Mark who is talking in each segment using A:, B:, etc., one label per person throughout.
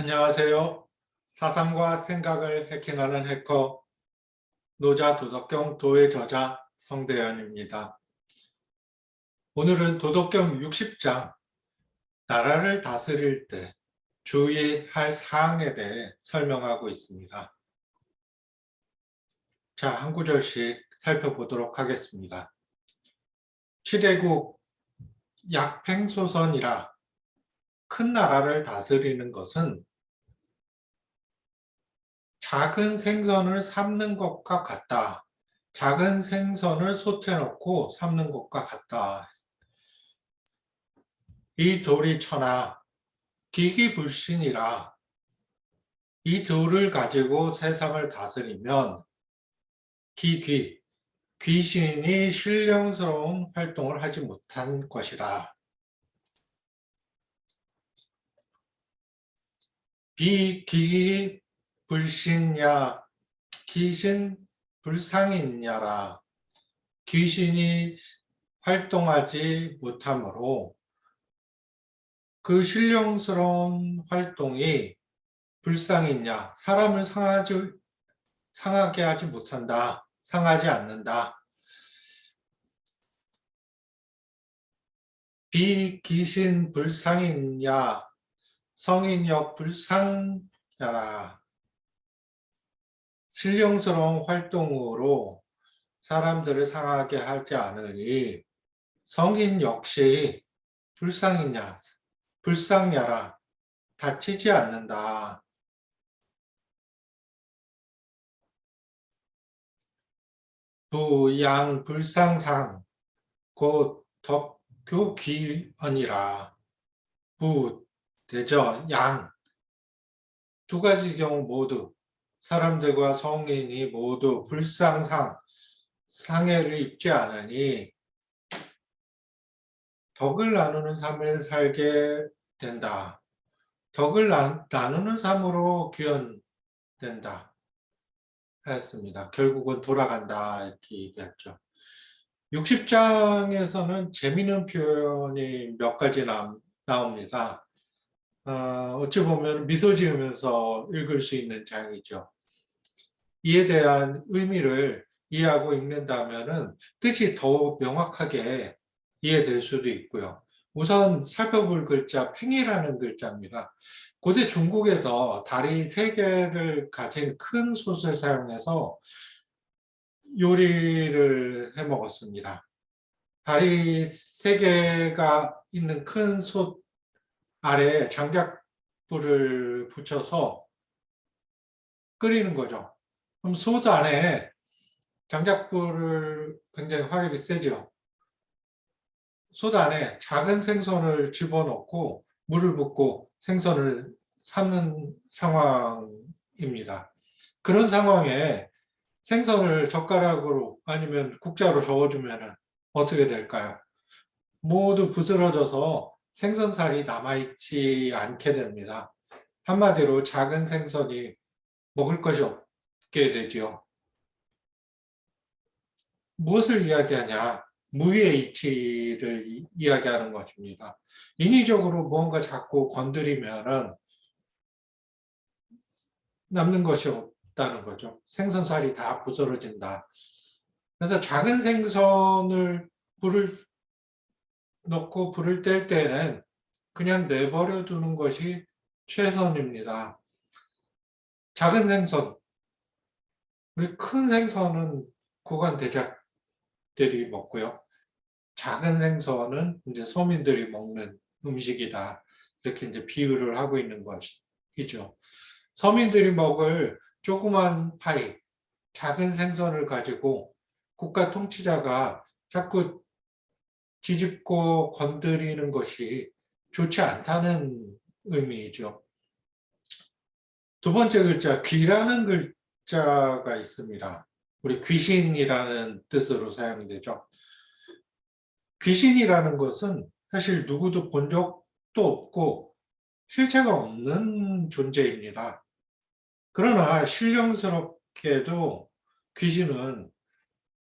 A: 안녕하세요. 사상과 생각을 해킹하는 해커 노자 도덕경 도의 저자 성대현입니다. 오늘은 도덕경 60장 나라를 다스릴 때 주의할 사항에 대해 설명하고 있습니다. 자, 한 구절씩 살펴보도록 하겠습니다. 치대국 약팽소선이라 큰 나라를 다스리는 것은 작은 생선을 삶는 것과 같다. 작은 생선을 솥해놓고 삶는 것과 같다. 이 돌이 천하 기기불신이라 이 돌을 가지고 세상을 다스리면 귀신이 신령스러운 활동을 하지 못한 것이라. 비기불신야 귀신 불상이냐라. 귀신이 활동하지 못하므로 그 신령스러운 활동이 불상이냐, 사람을 상하게 하지 못한다, 상하지 않는다. 비귀신 불상이냐, 성인역 불상야라. 신령스러운 활동으로 사람들을 상하게 하지 않으니 성인 역시 불상이냐, 불상야라. 다치지 않는다. 부양 불상상 곧 덕교귀언이라. 부 대저 양 두 가지 경우 모두 사람들과 성인이 모두 불상상 상해를 입지 않으니 덕을 나누는 삶을 살게 된다. 덕을 나누는 삶으로 귀현된다 하였습니다. 결국은 돌아간다 이렇게 얘기했죠. 60장에서는 재미있는 표현이 몇 가지 나옵니다. 어찌 보면 미소 지으면서 읽을 수 있는 장이죠. 이에 대한 의미를 이해하고 읽는다면 뜻이 더욱 명확하게 이해될 수도 있고요. 우선 살펴볼 글자 팽이라는 글자입니다. 고대 중국에서 다리 3개를 가진 큰 솥을 사용해서 요리를 해 먹었습니다. 다리 3개가 있는 큰 솥 아래에 장작불을 붙여서 끓이는 거죠. 그럼 솥 안에 장작불을 굉장히 화력이 세죠. 솥 안에 작은 생선을 집어넣고 물을 붓고 생선을 삶는 상황입니다. 그런 상황에 생선을 젓가락으로 아니면 국자로 저어주면 어떻게 될까요? 모두 부스러져서 생선살이 남아있지 않게 됩니다. 한마디로 작은 생선이 먹을 것이 없게 되죠. 무엇을 이야기하냐? 무위의 이치를 이야기하는 것입니다. 인위적으로 무언가 자꾸 건드리면 남는 것이 없다는 거죠. 생선살이 다 부스러진다. 그래서 작은 생선을 불을 넣고 불을 뗄 때는 그냥 내버려 두는 것이 최선입니다. 작은 생선, 우리 큰 생선은 고관대작들이 먹고요. 작은 생선은 이제 서민들이 먹는 음식이다. 이렇게 이제 비유를 하고 있는 것이죠. 서민들이 먹을 조그만 파이, 작은 생선을 가지고 국가 통치자가 자꾸 뒤집고 건드리는 것이 좋지 않다는 의미이죠. 두 번째 글자, 귀라는 글자가 있습니다. 우리 귀신이라는 뜻으로 사용되죠. 귀신이라는 것은 사실 누구도 본 적도 없고 실체가 없는 존재입니다. 그러나 신령스럽게도 귀신은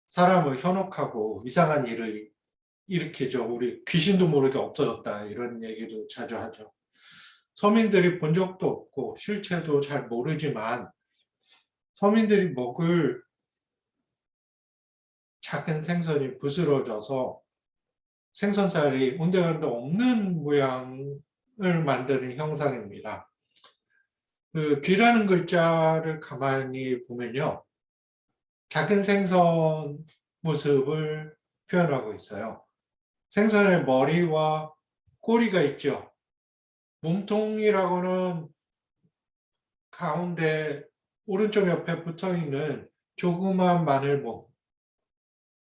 A: 사람을 현혹하고 이상한 일을 일으키죠. 우리 귀신도 모르게 없어졌다 이런 얘기도 자주 하죠. 서민들이 본 적도 없고 실체도 잘 모르지만 서민들이 먹을 작은 생선이 부스러져서 생선살이 온데간데 없는 모양을 만드는 형상입니다. 그 귀라는 글자를 가만히 보면요. 작은 생선 모습을 표현하고 있어요. 생선의 머리와 꼬리가 있죠. 몸통이라고는 가운데 오른쪽 옆에 붙어있는 조그만 마늘봉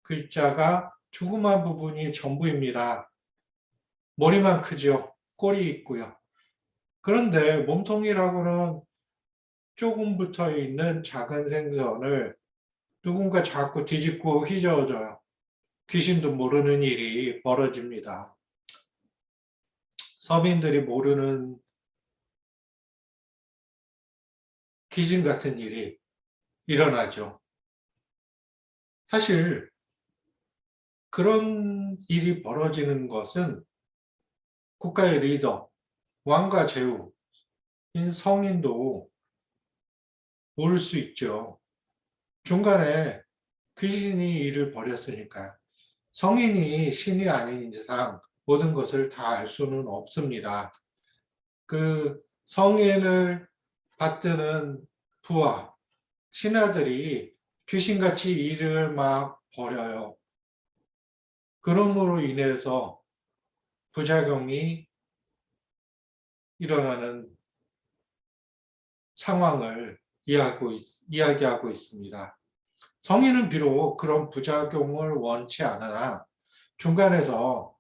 A: 글자가 조그만 부분이 전부입니다. 머리만 크죠. 꼬리 있고요. 그런데 몸통이라고는 조금 붙어있는 작은 생선을 누군가 자꾸 뒤집고 휘저어줘요. 귀신도 모르는 일이 벌어집니다. 서민들이 모르는 귀신 같은 일이 일어나죠. 사실 그런 일이 벌어지는 것은 국가의 리더, 왕과 제후인 성인도 모를 수 있죠. 중간에 귀신이 일을 벌였으니까요. 성인이 신이 아닌 이상 모든 것을 다 알 수는 없습니다. 그 성인을 받드는 부하, 신하들이 귀신같이 일을 막 벌여요. 그럼으로 인해서 부작용이 일어나는 상황을 이야기하고 있습니다. 성인은 비록 그런 부작용을 원치 않으나 중간에서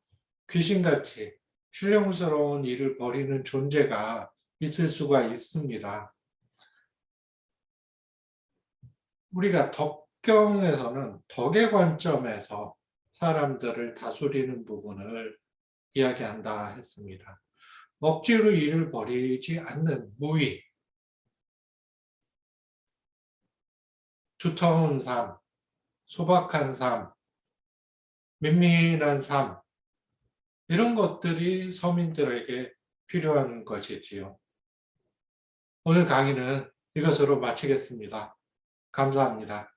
A: 귀신같이 신령스러운 일을 벌이는 존재가 있을 수가 있습니다. 우리가 덕경에서는 덕의 관점에서 사람들을 다스리는 부분을 이야기한다 했습니다. 억지로 일을 벌이지 않는 무위, 두터운 삶, 소박한 삶, 민민한 삶, 이런 것들이 서민들에게 필요한 것이지요. 오늘 강의는 이것으로 마치겠습니다. 감사합니다.